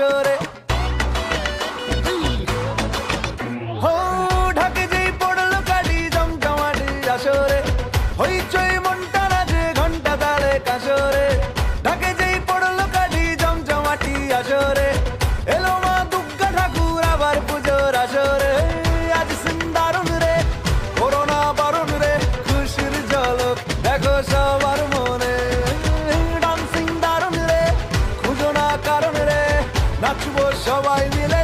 আসরে। হো ঢাকে যেই পড়লো কাটি জমজমাটি আসরে, হইচই মনটা নাচে ঘন্টা তালে কাসরে। ঢাকে যেই পড়লো কাটি জমজমাটি আসরে, এলো মা দুর্গা ঠাকুর আবার পুজোর আসরে। আজ সিন্দারুন রে করোনা বারণ রে, খুশির ঝলক দেখো সবার মনে। ডান্সিং দারুন রে খুঁজো না কারণ রে, নাচবো সবাই মিলে।